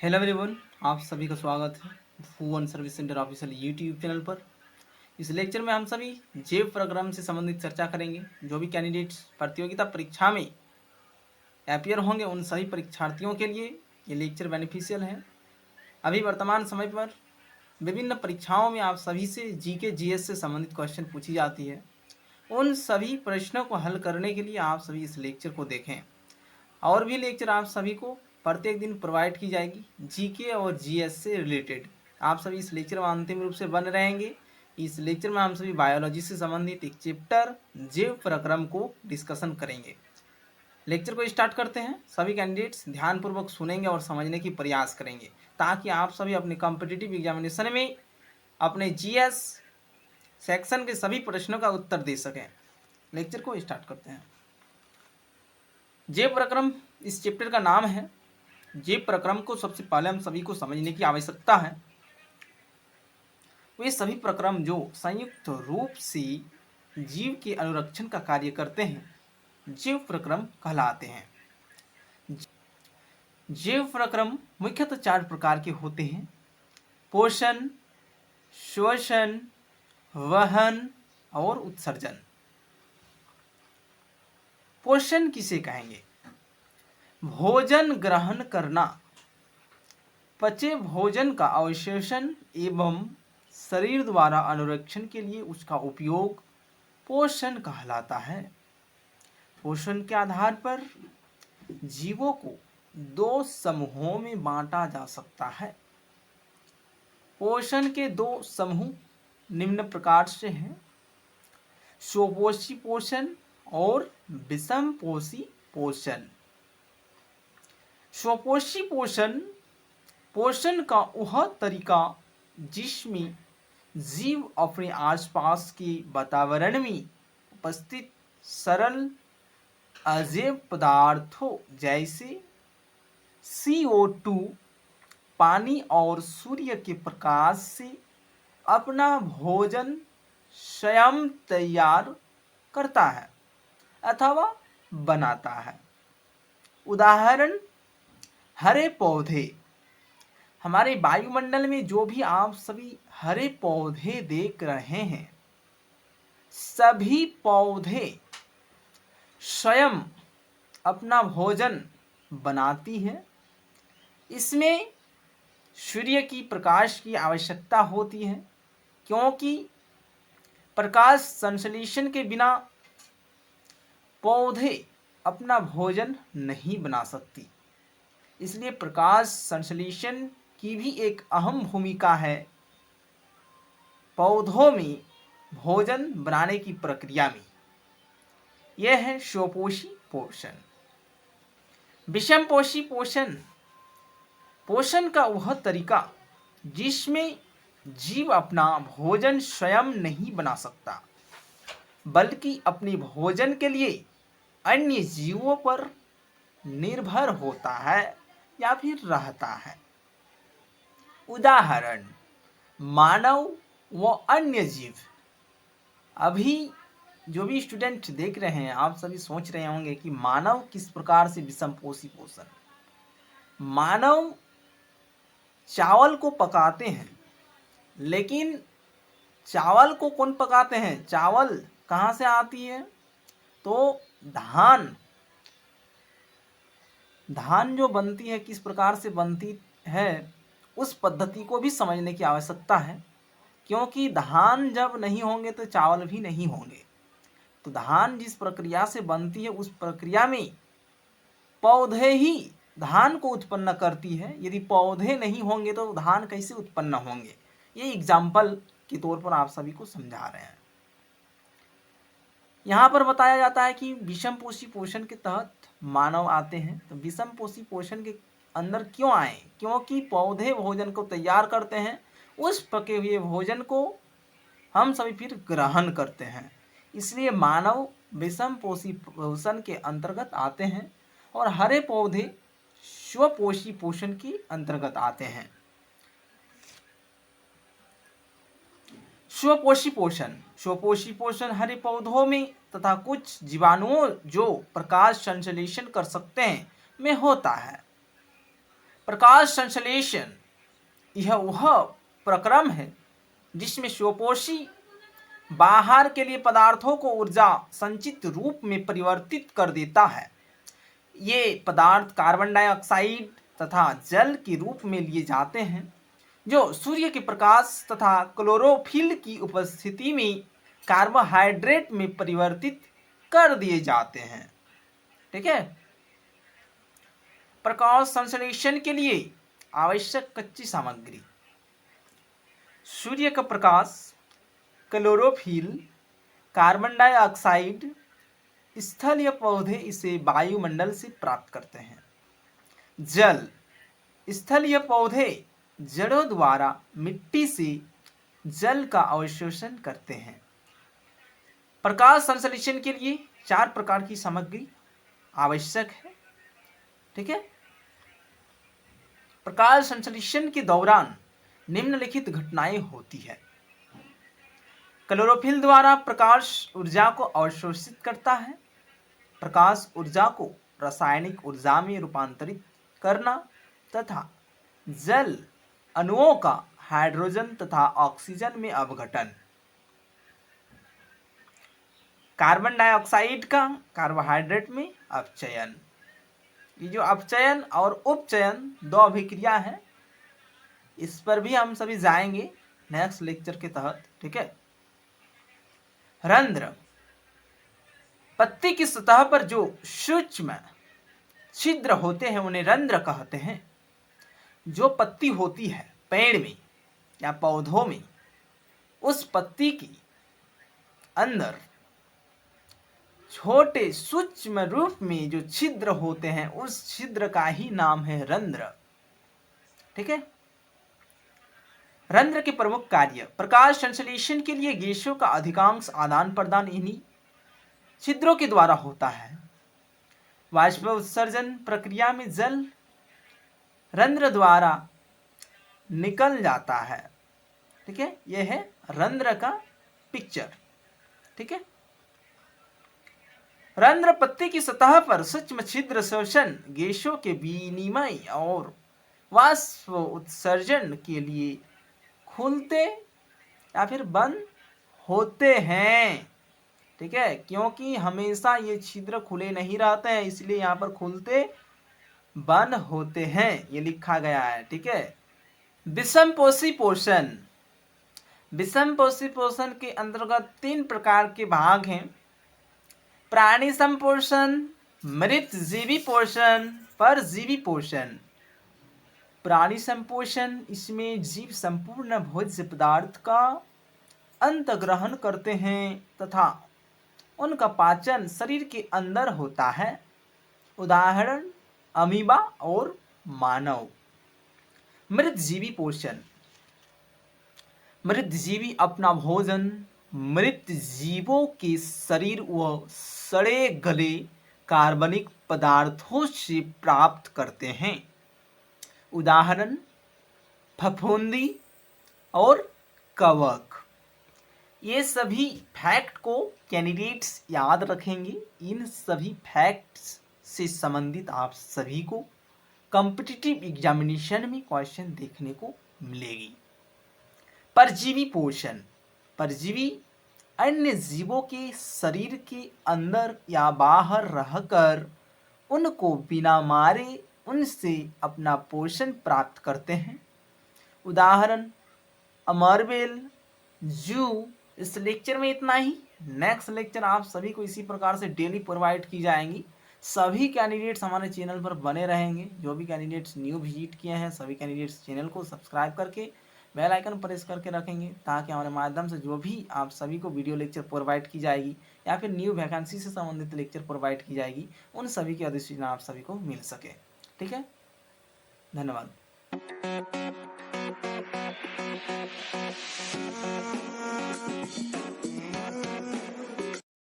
Hello everyone, आप सभी का स्वागत है फूवन service centre official YouTube channel पर। इस लेक्चर में हम सभी जेव प्रोग्राम से संबंधित चर्चा करेंगे। जो भी कैंडिडेट्स प्रतियोगिता परीक्षा में अपियर होंगे उन सभी परीक्षार्थियों के लिए ये लेक्चर बेनिफिशियल है। अभी वर्तमान समय पर विभिन्न परीक्षाओं में आप सभी से जीके जीएस से संबंधित क्वेश्चन पूछी जाती है। उन सभी प्रश्नों को हल करने के लिए आप सभी इस लेक्चर को देखें। और भी लेक्चर आप सभी को प्रत्येक दिन प्रोवाइड की जाएगी जीके और जीएस से रिलेटेड। आप सभी इस लेक्चर में अंतिम रूप से बन रहेंगे। इस लेक्चर में हम सभी बायोलॉजी से संबंधित एक चैप्टर जैव प्रक्रम को डिस्कशन करेंगे। लेक्चर को स्टार्ट करते हैं। सभी कैंडिडेट्स ध्यानपूर्वक सुनेंगे और समझने की प्रयास करेंगे ताकि आप सभी अपने कॉम्पिटिटिव एग्जामिनेशन में अपने जीएस सेक्शन के सभी प्रश्नों का उत्तर दे सकें। लेक्चर को स्टार्ट करते हैं। जैव प्रक्रम इस चैप्टर का नाम है। जैव प्रक्रम को सबसे पहले हम सभी को समझने की आवश्यकता है। वे सभी प्रक्रम जो संयुक्त रूप से जीव के अनुरक्षण का कार्य करते हैं जैव प्रक्रम कहलाते हैं। जैव प्रक्रम मुख्यतः 4 प्रकार के होते हैं: पोषण, श्वसन, वहन और उत्सर्जन। पोषण किसे कहेंगे? भोजन ग्रहण करना, पचे भोजन का अवशोषण एवं शरीर द्वारा अनुरक्षण के लिए उसका उपयोग पोषण कहलाता है। पोषण के आधार पर जीवों को 2 समूहों में बांटा जा सकता है। पोषण के 2 समूह निम्न प्रकार से हैं: स्वपोषी पोषण और विषमपोषी पोषण। स्वपोषी पोषण पोषण का वह तरीका जिसमें जीव अपने आसपास के वातावरण में उपस्थित सरल अजैव पदार्थों जैसे CO2, पानी और सूर्य के प्रकाश से अपना भोजन स्वयं तैयार करता है अथवा बनाता है। उदाहरण, हरे पौधे। हमारे वायुमंडल में जो भी आप सभी हरे पौधे देख रहे हैं, सभी पौधे स्वयं अपना भोजन बनाती है। इसमें सूर्य की प्रकाश की आवश्यकता होती है क्योंकि प्रकाश संश्लेषण के बिना पौधे अपना भोजन नहीं बना सकती। इसलिए प्रकाश संश्लेषण की भी एक अहम भूमिका है पौधों में भोजन बनाने की प्रक्रिया में। यह है स्वपोषी पोषण। विषमपोषी पोषण पोषण का वह तरीका जिसमें जीव अपना भोजन स्वयं नहीं बना सकता बल्कि अपने भोजन के लिए अन्य जीवों पर निर्भर होता है या फिर रहता है। उदाहरण, मानव व अन्य जीव। अभी जो भी स्टूडेंट देख रहे हैं, आप सभी सोच रहे होंगे कि मानव किस प्रकार से विषमपोषी पोषण। मानव चावल को पकाते हैं, लेकिन चावल को कौन पकाते हैं? चावल कहाँ से आती है? तो धान जो बनती है किस प्रकार से बनती है उस पद्धति को भी समझने की आवश्यकता है, क्योंकि धान जब नहीं होंगे तो चावल भी नहीं होंगे। तो धान जिस प्रक्रिया से बनती है उस प्रक्रिया में पौधे ही धान को उत्पन्न करती है। यदि पौधे नहीं होंगे तो धान कैसे उत्पन्न होंगे? ये एग्जाम्पल के तौर पर आप सभी को समझा रहे हैं। यहाँ पर बताया जाता है कि विषमपोषी पोषण के तहत मानव आते हैं। तो विषमपोषी पोषण के अंदर क्यों आए? क्योंकि पौधे भोजन को तैयार करते हैं, उस पके हुए भोजन को हम सभी फिर ग्रहण करते हैं। इसलिए मानव विषमपोषी पोषण के अंतर्गत आते हैं और हरे पौधे स्वपोषी पोषण के अंतर्गत आते हैं। स्वपोषी पोषण हरे पौधों में तथा कुछ जीवाणुओं जो प्रकाश संश्लेषण कर सकते हैं में होता है। प्रकाश संश्लेषण यह वह प्रक्रम है जिसमें स्वपोषी बाहर के लिए पदार्थों को ऊर्जा संचित रूप में परिवर्तित कर देता है। ये पदार्थ कार्बन डाइऑक्साइड तथा जल के रूप में लिए जाते हैं जो सूर्य के प्रकाश तथा क्लोरोफिल की उपस्थिति में कार्बोहाइड्रेट में परिवर्तित कर दिए जाते हैं। ठीक है। प्रकाश संश्लेषण के लिए आवश्यक कच्ची सामग्री: सूर्य का प्रकाश, क्लोरोफिल, कार्बन डाइऑक्साइड, स्थलीय पौधे इसे वायुमंडल से प्राप्त करते हैं। जल, स्थलीय पौधे जड़ों द्वारा मिट्टी से जल का अवशोषण करते हैं। प्रकाश संश्लेषण के लिए 4 प्रकार की सामग्री आवश्यक है। ठीक है। प्रकाश संश्लेषण के दौरान निम्नलिखित घटनाएं होती है। क्लोरोफिल द्वारा प्रकाश ऊर्जा को अवशोषित करता है। प्रकाश ऊर्जा को रासायनिक ऊर्जा में रूपांतरित करना तथा जल अणुओं का हाइड्रोजन तथा ऑक्सीजन में अपघटन। कार्बन डाइऑक्साइड का कार्बोहाइड्रेट में अपचयन। ये जो अपचयन और उपचयन 2 अभिक्रिया है, इस पर भी हम सभी जाएंगे नेक्स्ट लेक्चर के तहत। ठीक है। रंध्र, पत्ती की सतह पर जो सूक्ष्म छिद्र होते हैं उन्हें रंध्र कहते हैं। जो पत्ती होती है पेड़ में या पौधों में, उस पत्ती की अंदर छोटे सूक्ष्म रूप में जो छिद्र होते हैं उस छिद्र का ही नाम है रंध्र। ठीक है। रंध्र के प्रमुख कार्य: प्रकाश संश्लेषण के लिए गैसों का अधिकांश आदान प्रदान इन्हीं छिद्रों के द्वारा होता है। वाष्प उत्सर्जन प्रक्रिया में जल रंध्र द्वारा निकल जाता है। ठीक है। यह है रंध्र का पिक्चर। ठीक है। रंध्र पत्ती की सतह पर सूक्ष्म छिद्र शोषण, गैसों के विनिमय और वाष्प उत्सर्जन के लिए खुलते या फिर बंद होते हैं। ठीक है। क्योंकि हमेशा ये छिद्र खुले नहीं रहते हैं, इसलिए यहाँ पर खुलते बंद होते हैं, ये लिखा गया है। ठीक है। विषमपोषी पोषण, विषमपोषी पोषण के अंतर्गत 3 प्रकार के भाग हैं: प्राणी संपोषण, मृत जीवी पोषण, परजीवी पोषण। प्राणी संपोषण, इसमें जीव संपूर्ण भोज्य पदार्थ का अंत ग्रहण करते हैं तथा उनका पाचन शरीर के अंदर होता है। उदाहरण अमीबा और मानव। मृत जीवी पोषण, मृत जीवी अपना भोजन मृत जीवों के शरीर व सड़े गले कार्बनिक पदार्थों से प्राप्त करते हैं। उदाहरण फफूंदी और कवक। ये सभी फैक्ट को कैंडिडेट्स याद रखेंगे। इन सभी फैक्ट्स से संबंधित आप सभी को कॉम्पिटिटिव एग्जामिनेशन में क्वेश्चन देखने को मिलेगी। परजीवी पोषण, परजीवी अन्य जीवों के शरीर के अंदर या बाहर रहकर उनको बिना मारे उनसे अपना पोषण प्राप्त करते हैं। उदाहरण अमरबेल, जू। इस लेक्चर में इतना ही। नेक्स्ट लेक्चर आप सभी को इसी प्रकार से डेली प्रोवाइड की जाएंगी। सभी कैंडिडेट्स हमारे चैनल पर बने रहेंगे। जो भी कैंडिडेट्स न्यू विजिट किए हैं सभी कैंडिडेट्स चैनल को सब्सक्राइब करके बेल आइकन प्रेस करके रखेंगे, ताकि हमारे माध्यम से जो भी आप सभी को वीडियो लेक्चर प्रोवाइड की जाएगी या फिर न्यू वैकेंसी से संबंधित लेक्चर प्रोवाइड की जाएगी, उन सभी की अधिसूचना आप सभी को मिल सके। ठीक है। धन्यवाद।